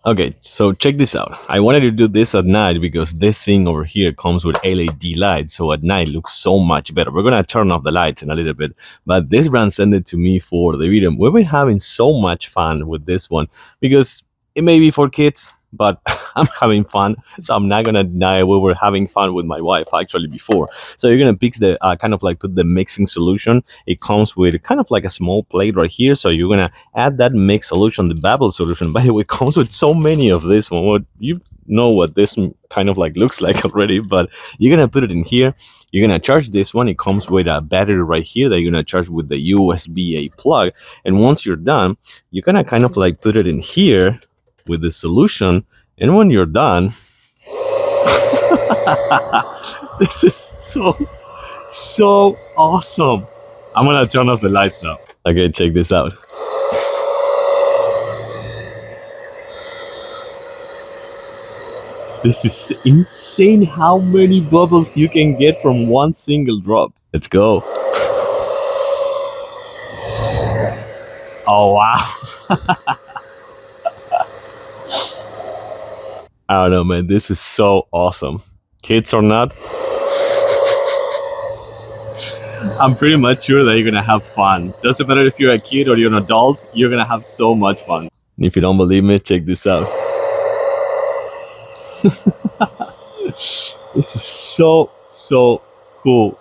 Okay, so check this out. I wanted to do this at night because this thing over here comes with LED lights, so at night looks so much better. We're gonna turn off the lights in a little bit, but this brand sent it to me for the video. We've been having so much fun with this one because it may be for kids, but I'm having fun, so I'm not gonna deny we were having fun with my wife actually before. So you're gonna pick the kind of like put the mixing solution. It comes with kind of like a small plate right here, so you're gonna add that mix solution, the bubble solution. By the way, comes with so many of this one. What you know what this kind of like looks like already, but you're gonna put it in here. You're gonna charge this one. It comes with a battery right here that you're gonna charge with the USB-A plug. And once you're done, you're gonna kind of like put it in here with the solution. And when you're done, this is so awesome. I'm gonna turn off the lights now. Okay, check this out. This is insane how many bubbles you can get from one single drop. Let's go. Oh, wow. I don't know, man. This is so awesome. Kids or not, I'm pretty much sure that you're going to have fun. Doesn't matter if you're a kid or you're an adult, you're going to have so much fun. If you don't believe me, check this out. This is so cool.